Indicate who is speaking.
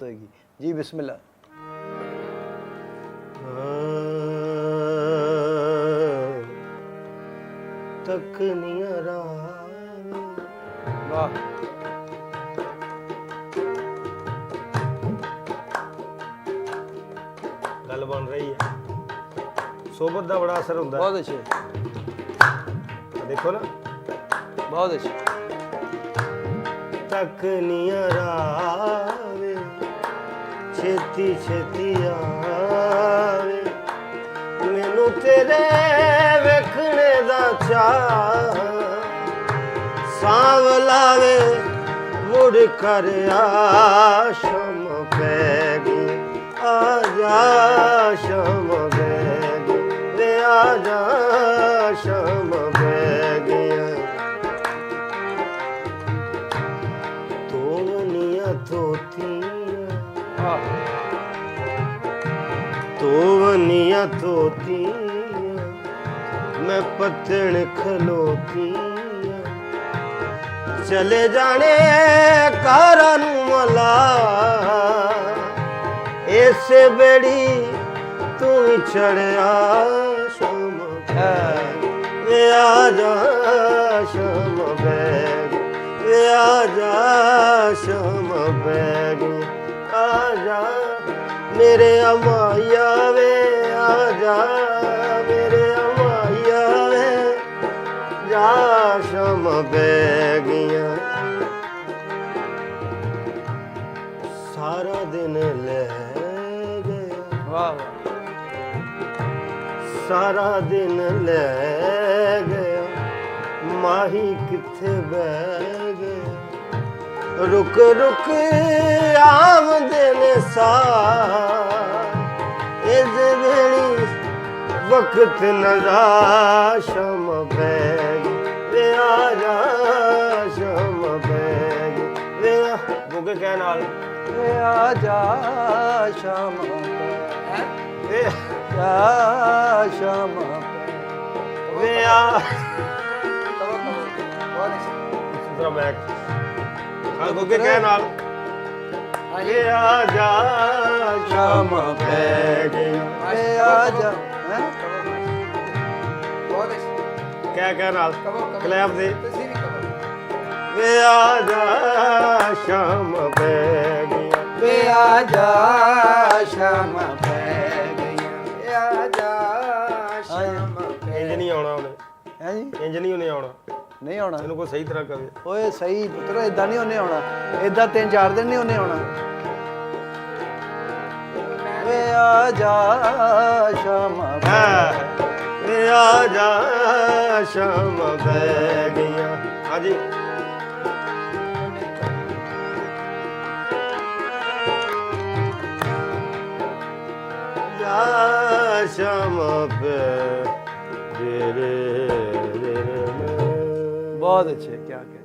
Speaker 1: होगी जी। बिस्मिल्लाह।
Speaker 2: तकनिया
Speaker 1: वाह।
Speaker 2: गल बन रही है। सोबत का बड़ा असर होता है।
Speaker 1: बहुत अच्छे,
Speaker 2: देखो ना,
Speaker 1: बहुत अच्छे।
Speaker 2: तकनिया रावे छेती छेती आवे, मैनू तेरे वेखने दा चाह, सांवलावे मुड़ कर आशम पैगी, आजा शम पैगी रे, आजा शम पैगी। तोवनिया तोतियां, तोवनिया तोतियां, मैं पत्तन खलोतियां, चले जाने कारा नू मला, ऐसे बेड़ी तू ही चढ़िया शम वे, आजा शम बैग वे, आजा शम बैग, आजा मेरे अमाया वे, आजा मेरे अमाया वे, जा शम बैगिया। सारा दिन ले गया,
Speaker 1: वाह वाह।
Speaker 2: सारा दिन ले गया, माही किथे बह गया, रुक रुक आमदे ने सार, इस वेली वक्त नजा शम बैग वे, आजा शम बैग वे, बुगे कह नाल
Speaker 1: वे आजा शाम
Speaker 2: वे,
Speaker 1: या शाम
Speaker 2: वे आ दूसरा बैग, हाँ बुगे कह नाल वे, आजा शम बैग
Speaker 1: वे आजा
Speaker 2: क्या नाल क्लैप दे वे, आजा शम बैग
Speaker 1: वे, आजा शाम पै गईयां, वे आजा शाम पै।
Speaker 2: इंज नहीं आना उन्हें,
Speaker 1: है जी,
Speaker 2: इंज नहीं उन्हें आना,
Speaker 1: नहीं आना
Speaker 2: ਇਹਨੂੰ ਕੋਈ ਸਹੀ ਤਰ੍ਹਾਂ ਕਵੇ।
Speaker 1: ਓਏ ਸਹੀ ਪੁੱਤਰ, ਇਦਾਂ ਨਹੀਂ ਉਹਨੇ ਆਉਣਾ, ਇਦਾਂ 3-4 ਦਿਨ ਨਹੀਂ ਉਹਨੇ ਆਉਣਾ। ਵੇ ਆਜਾ ਸ਼ਾਮ
Speaker 2: ਵੇ ਆਜਾ ਸ਼ਾਮ ਪੈ ਗਈਆਂ। ਹਾਂਜੀ ਜਾ ਸ਼ਾਮ ਪੈ ਰੇ ਰੇ ਰੇ।
Speaker 1: बहुत अच्छे, क्या क्या